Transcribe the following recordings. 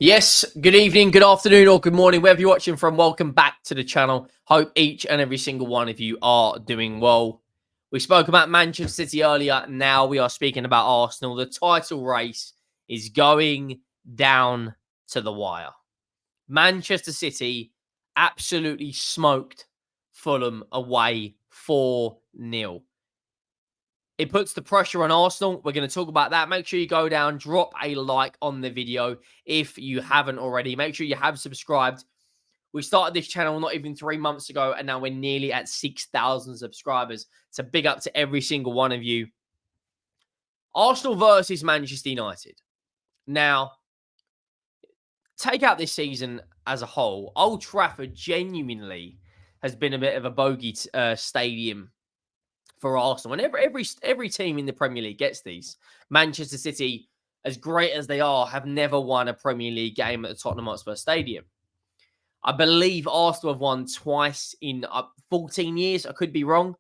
Yes, good evening, good afternoon, or good morning, wherever you're watching from. Welcome back to the channel. Hope each and every single one of you are doing well. We spoke about Manchester City earlier. Now we are speaking about Arsenal. The title race is going down to the wire. Manchester City absolutely smoked Fulham away 4-0. It puts the pressure on Arsenal. We're going to talk about that. Make sure you go down, drop a like on the video if you haven't already. Make sure you have subscribed. We started this channel not even 3 months ago, and now we're nearly at 6,000 subscribers. So big up to every single one of you. Arsenal versus Manchester United. Now, take out this season as a whole. Old Trafford genuinely has been a bit of a bogey stadium for Arsenal. And every team in the Premier League gets these. Manchester City, as great as they are, have never won a Premier League game at the Tottenham Hotspur Stadium. I believe Arsenal have won twice in 14 years. I could be wrong.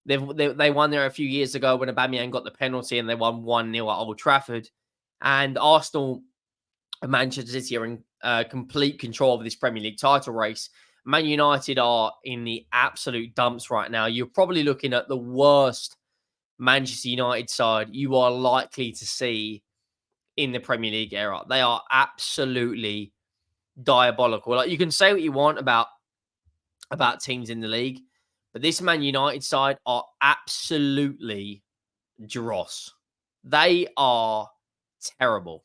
They won there a few years ago when Aubameyang got the penalty and they won 1-0 at Old Trafford. And Arsenal and Manchester City are in complete control of this Premier League title race. Man United are in the absolute dumps right now. You're probably looking at the worst Manchester United side you are likely to see in the Premier League era. They are absolutely diabolical. Like, you can say what you want about teams in the league, but this Man United side are absolutely dross. They are terrible.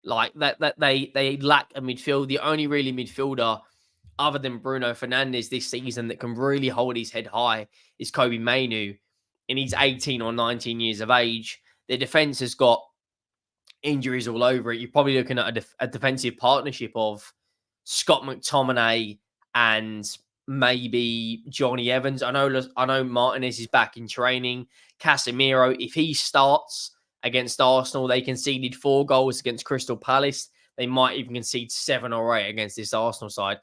Like that they lack a midfield. The only really midfielder other than Bruno Fernandes this season that can really hold his head high is Kobe Mainu, and he's 18 or 19 years of age. Their defense has got injuries all over it. You're probably looking at a defensive partnership of Scott McTominay and maybe Johnny Evans. I know Martinez is back in training. Casemiro, if he starts against Arsenal, they conceded 4 goals against Crystal Palace. They might even concede 7 or 8 against this Arsenal side.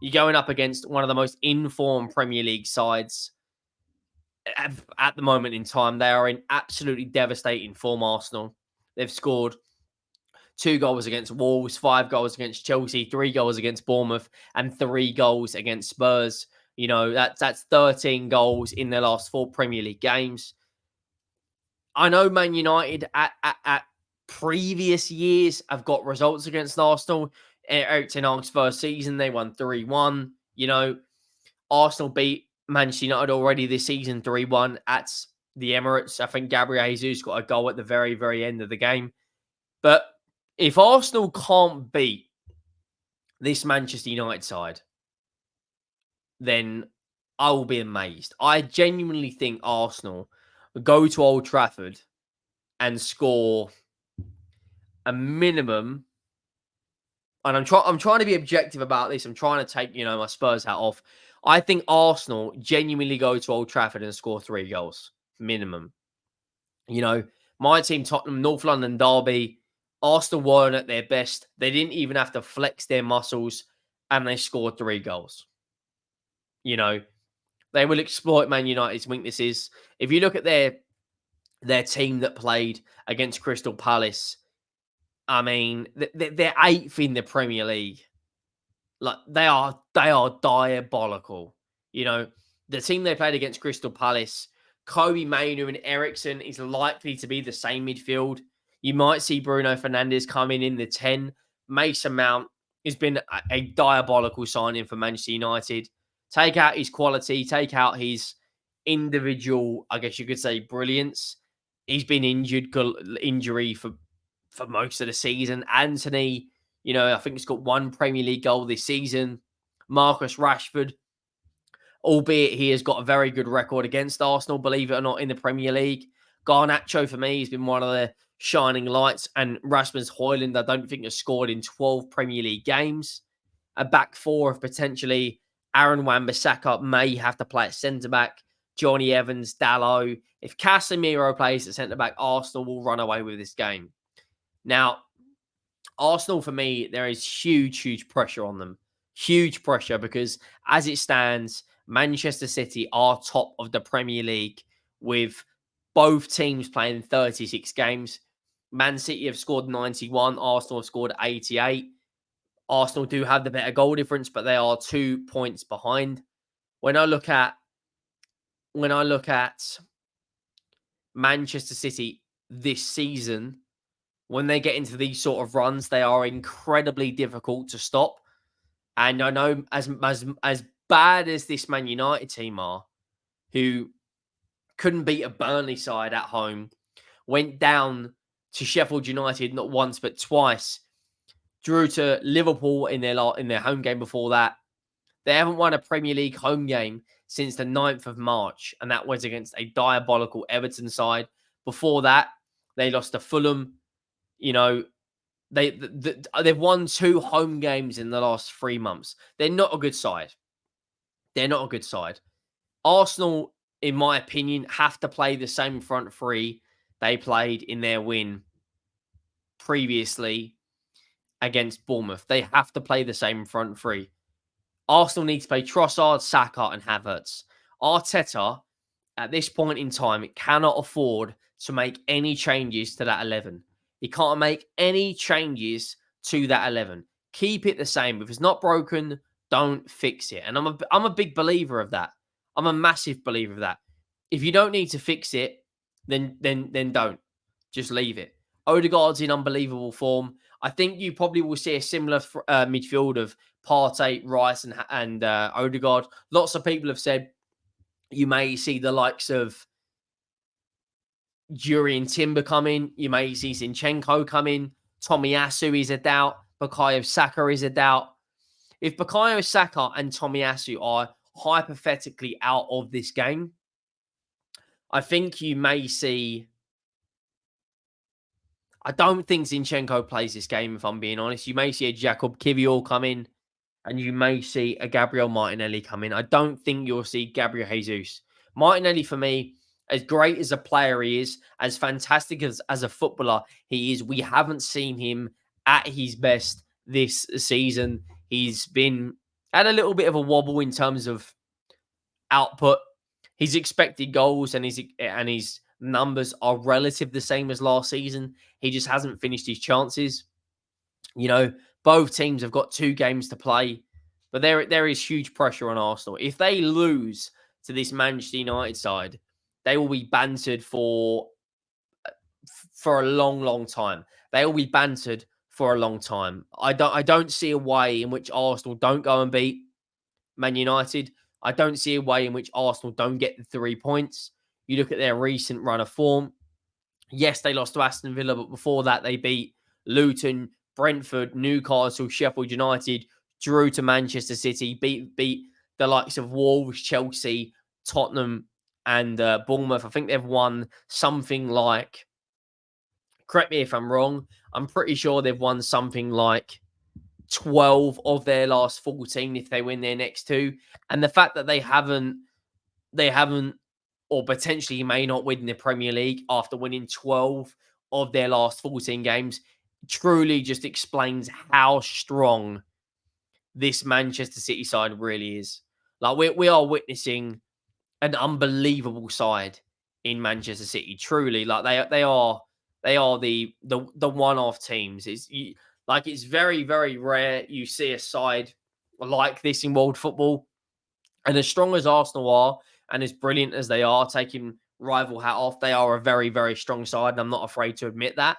You're going up against one of the most informed Premier League sides at the moment in time. They are in absolutely devastating form, Arsenal. They've scored 2 goals against Wolves, 5 goals against Chelsea, 3 goals against Bournemouth, and 3 goals against Spurs. You know, that's 13 goals in their last 4 Premier League games. I know Man United at previous years have got results against Arsenal. Eric Ten Hag's first season, they won 3-1. You know, Arsenal beat Manchester United already this season 3-1 at the Emirates. I think Gabriel Jesus got a goal at the very, very end of the game. But if Arsenal can't beat this Manchester United side, then I will be amazed. I genuinely think Arsenal will go to Old Trafford and score a minimum. And I'm trying to be objective about this. I'm trying to take, my Spurs hat off. I think Arsenal genuinely go to Old Trafford and score 3 goals minimum. My team, Tottenham, North London derby, Arsenal weren't at their best. They didn't even have to flex their muscles, and they scored 3 goals. They will exploit Man United's weaknesses. If you look at their team that played against Crystal Palace, I mean, they're 8th in the Premier League. Like, they are diabolical. The team they played against Crystal Palace, Kobe Mainu and Eriksen is likely to be the same midfield. You might see Bruno Fernandes coming in the 10. Mason Mount has been a diabolical signing for Manchester United. Take out his quality, take out his individual, I guess you could say, brilliance. He's been injury for most of the season. Anthony, I think he's got 1 Premier League goal this season. Marcus Rashford, albeit he has got a very good record against Arsenal, believe it or not, in the Premier League. Garnacho, for me, has been one of the shining lights. And Rasmus Højlund, I don't think, has scored in 12 Premier League games. A back 4 of potentially Aaron Wan-Bissaka may have to play at centre-back. Johnny Evans, Dalot. If Casemiro plays at centre-back, Arsenal will run away with this game. Now, Arsenal, for me, there is huge pressure on them. Huge pressure because, as it stands, Manchester City are top of the Premier League with both teams playing 36 games. Man City have scored 91. Arsenal have scored 88. Arsenal do have the better goal difference, but they are 2 points behind. When I look at Manchester City this season, when they get into these sort of runs, they are incredibly difficult to stop. And I know as bad as this Man United team are, who couldn't beat a Burnley side at home, went down to Sheffield United not once but twice, drew to Liverpool in their home game before that. They haven't won a Premier League home game since the 9th of March, and that was against a diabolical Everton side. Before that, they lost to Fulham. You know, they've won 2 home games in the last 3 months. They're not a good side. They're not a good side. Arsenal, in my opinion, have to play the same front three they played in their win previously against Bournemouth. They have to play the same front three. Arsenal need to play Trossard, Saka, and Havertz. Arteta, at this point in time, cannot afford to make any changes to that 11. He can't make any changes to that 11. Keep it the same. If it's not broken, don't fix it. And I'm a big believer of that. I'm a massive believer of that. If you don't need to fix it, then don't. Just leave it. Odegaard's in unbelievable form. I think you probably will see a similar midfield of Partey, Rice, and Odegaard. Lots of people have said you may see the likes of Jurriën Timber come in. You may see Zinchenko come in. Tomiyasu is a doubt. Bukayo Saka is a doubt. If Bukayo Saka and Tomiyasu are hypothetically out of this game, I think you may see... I don't think Zinchenko plays this game, if I'm being honest. You may see a Jakub Kiwior come in, and you may see a Gabriel Martinelli come in. I don't think you'll see Gabriel Jesus. Martinelli, for me, as great as a player he is, as fantastic as a footballer he is, we haven't seen him at his best this season. He's been at a little bit of a wobble in terms of output. His expected goals and his numbers are relative the same as last season. He just hasn't finished his chances. You know, both teams have got 2 games to play, but there is huge pressure on Arsenal. If they lose to this Manchester United side, they will be bantered for a long, long time. They will be bantered for a long time. I don't see a way in which Arsenal don't go and beat Man United. I don't see a way in which Arsenal don't get the 3 points. You look at their recent run of form. Yes, they lost to Aston Villa, but before that, they beat Luton, Brentford, Newcastle, Sheffield United, drew to Manchester City, beat the likes of Wolves, Chelsea, Tottenham, and Bournemouth. I think they've won something like, correct me if I'm wrong, I'm pretty sure they've won something like 12 of their last 14 if they win their next 2. And the fact that they haven't, or potentially may not win the Premier League after winning 12 of their last 14 games truly just explains how strong this Manchester City side really is. Like we are witnessing an unbelievable side in Manchester City. Truly, like they are the one-off teams. It's very, very rare you see a side like this in world football. And as strong as Arsenal are, and as brilliant as they are, taking rival hat off, they are a very, very strong side, and I'm not afraid to admit that.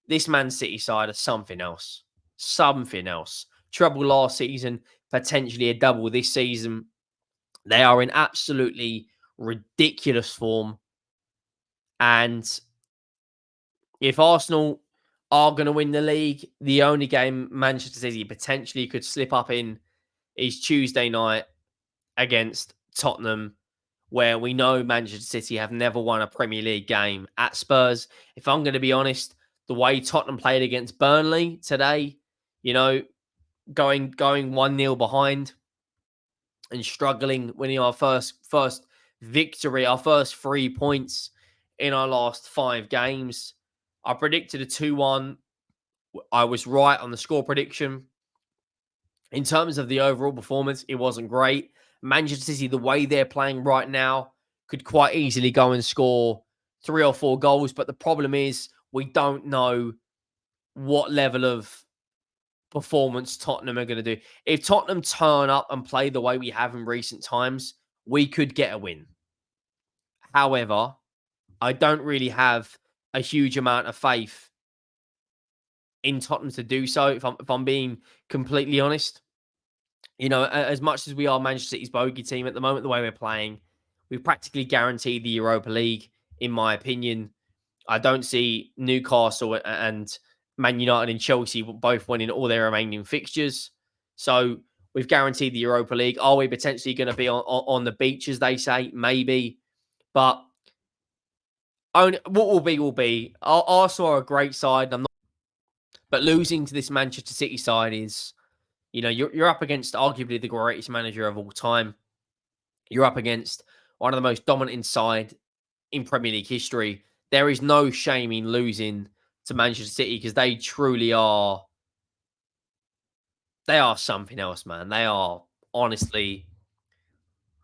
This Man City side is something else. Something else. Treble last season, potentially a double this season. They are in absolutely ridiculous form. And if Arsenal are going to win the league, the only game Manchester City potentially could slip up in is Tuesday night against Tottenham, where we know Manchester City have never won a Premier League game at Spurs. If I'm going to be honest, the way Tottenham played against Burnley today, you know, going 1-0 behind and struggling, winning our first victory, our first 3 points in our last 5 games. I predicted a 2-1. I was right on the score prediction. In terms of the overall performance, it wasn't great. Manchester City, the way they're playing right now, could quite easily go and score 3 or 4 goals. But the problem is, we don't know what level of performance Tottenham are going to do. If Tottenham turn up and play the way we have in recent times, we could get a win. However, I don't really have a huge amount of faith in Tottenham to do so, if I'm being completely honest. You know, as much as we are Manchester City's bogey team at the moment, the way we're playing, we've practically guaranteed the Europa League, in my opinion. I don't see Newcastle and Man United and Chelsea both winning all their remaining fixtures. So we've guaranteed the Europa League. Are we potentially going to be on the beach, as they say? Maybe. But what will be will be. Arsenal are a great side. But losing to this Manchester City side is, you know, you're up against arguably the greatest manager of all time. You're up against one of the most dominant side in Premier League history. There is no shame in losing to Manchester City because they truly are. They are something else, man. They are honestly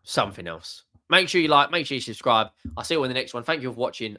something else. Make sure you like, make sure you subscribe. I'll see you in the next one. Thank you for watching.